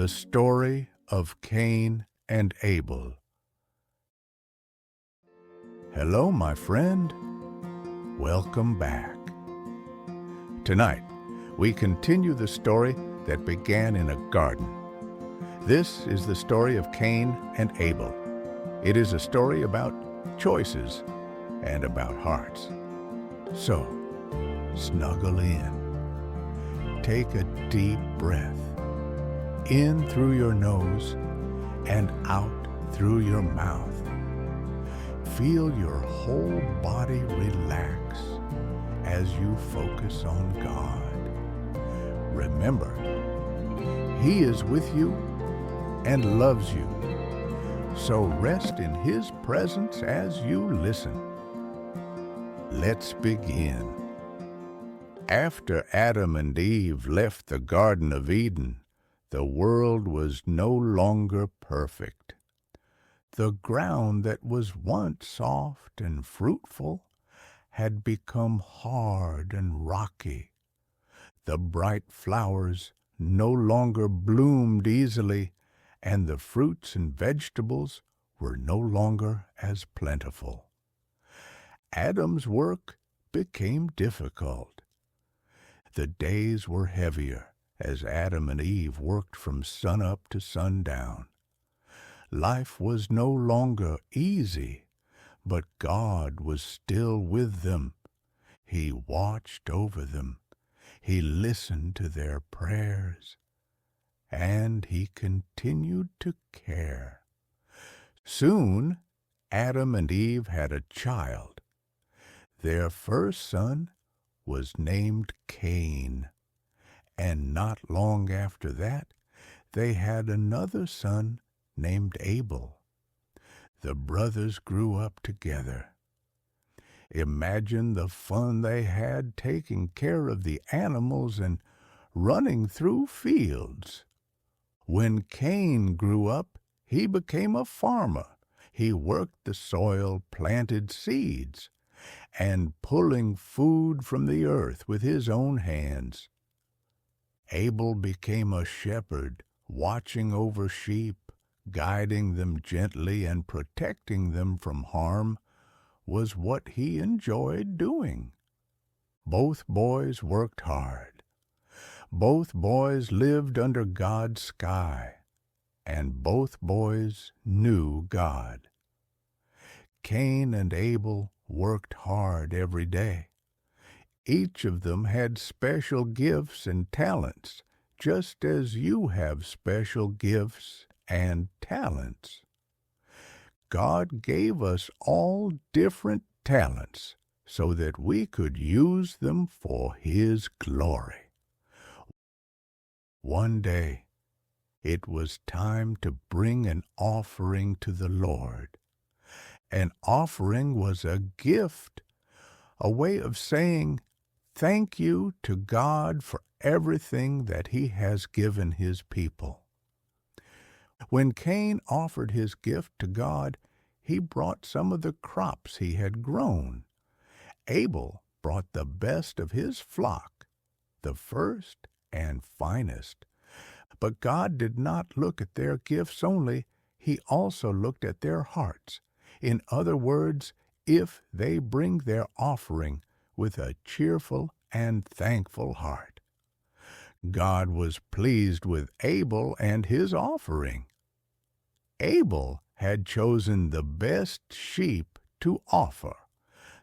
The story of Cain and Abel. Hello, my friend. Welcome back. Tonight, we continue the story that began in a garden. This is the story of Cain and Abel. It is a story about choices and about hearts. So, snuggle in. Take a deep breath. In through your nose and out through your mouth. Feel your whole body relax as you focus on God. Remember, He is with you and loves you. So rest in His presence as you listen. Let's begin. After Adam and Eve left the Garden of Eden, the world was no longer perfect. The ground that was once soft and fruitful had become hard and rocky. The bright flowers no longer bloomed easily, and the fruits and vegetables were no longer as plentiful. Adam's work became difficult. The days were heavier as Adam and Eve worked from sunup to sundown. Life was no longer easy, but God was still with them. He watched over them. He listened to their prayers, and He continued to care. Soon, Adam and Eve had a child. Their first son was named Cain. And not long after that, they had another son named Abel. The brothers grew up together. Imagine the fun they had taking care of the animals and running through fields. When Cain grew up, he became a farmer. He worked the soil, planted seeds, and pulling food from the earth with his own hands. Abel became a shepherd, watching over sheep, guiding them gently and protecting them from harm was what he enjoyed doing. Both boys worked hard. Both boys lived under God's sky, and both boys knew God. Cain and Abel worked hard every day. Each of them had special gifts and talents, just as you have special gifts and talents. God gave us all different talents so that we could use them for His glory. One day, it was time to bring an offering to the Lord. An offering was a gift, a way of saying, thank you to God for everything that He has given His people. When Cain offered his gift to God, he brought some of the crops he had grown. Abel brought the best of his flock, the first and finest. But God did not look at their gifts only, He also looked at their hearts. In other words, if they bring their offering with a cheerful and thankful heart. God was pleased with Abel and his offering. Abel had chosen the best sheep to offer,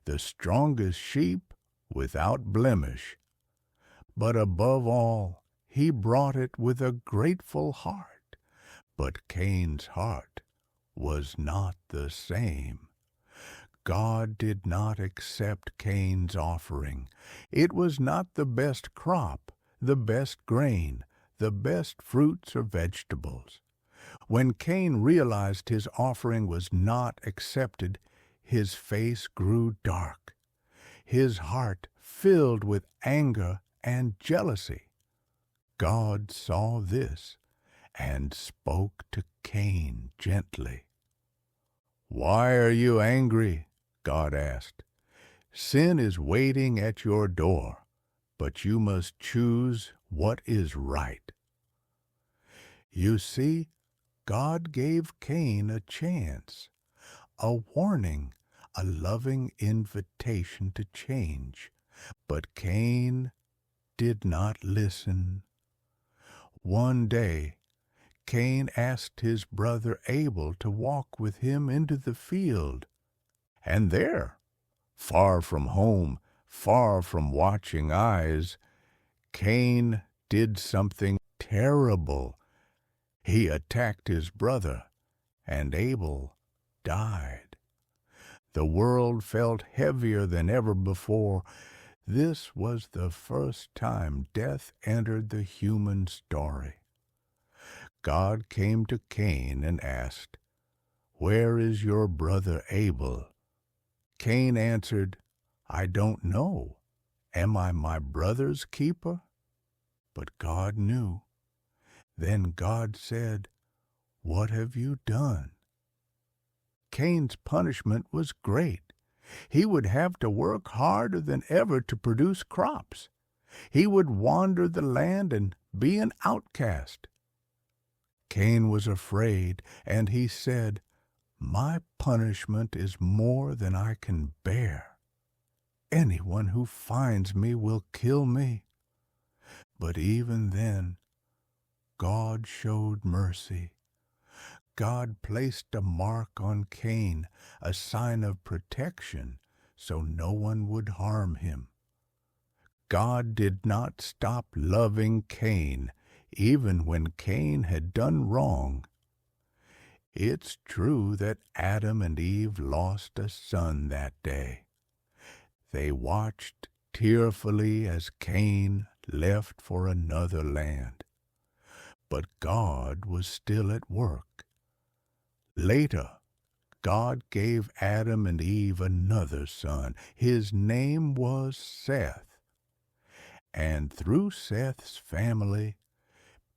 the strongest sheep without blemish. But above all, he brought it with a grateful heart. But Cain's heart was not the same. God did not accept Cain's offering. It was not the best crop, the best grain, the best fruits or vegetables. When Cain realized his offering was not accepted, his face grew dark. His heart filled with anger and jealousy. God saw this and spoke to Cain gently. "Why are you angry?" God asked. "Sin is waiting at your door, but you must choose what is right." You see, God gave Cain a chance, a warning, a loving invitation to change. But Cain did not listen. One day, Cain asked his brother Abel to walk with him into the field. And there, far from home, far from watching eyes, Cain did something terrible. He attacked his brother, and Abel died. The world felt heavier than ever before. This was the first time death entered the human story. God came to Cain and asked, "Where is your brother Abel?" Cain answered, "I don't know. Am I my brother's keeper?" But God knew. Then God said, "What have you done?" Cain's punishment was great. He would have to work harder than ever to produce crops. He would wander the land and be an outcast. Cain was afraid, and he said, "My punishment is more than I can bear. Anyone who finds me will kill me." But even then, God showed mercy. God placed a mark on Cain, a sign of protection, so no one would harm him. God did not stop loving Cain, even when Cain had done wrong. It's true that Adam and Eve lost a son that day. They watched tearfully as Cain left for another land. But God was still at work. Later, God gave Adam and Eve another son. His name was Seth. And through Seth's family,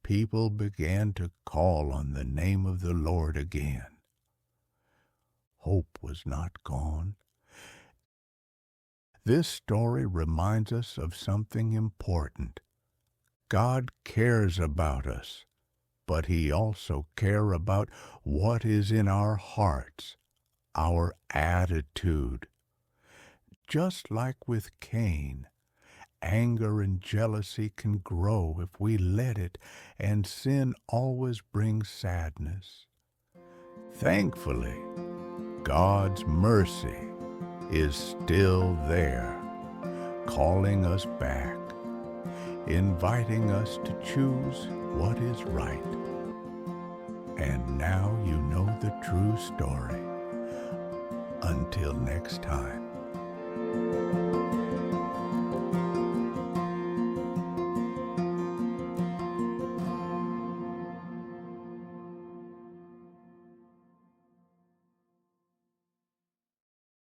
people began to call on the name of the Lord again. Hope was not gone. This story reminds us of something important. God cares about us, but He also cares about what is in our hearts, our attitude. Just like with Cain, anger and jealousy can grow if we let it, and sin always brings sadness. Thankfully, God's mercy is still there, calling us back, inviting us to choose what is right. And now you know the true story. Until next time.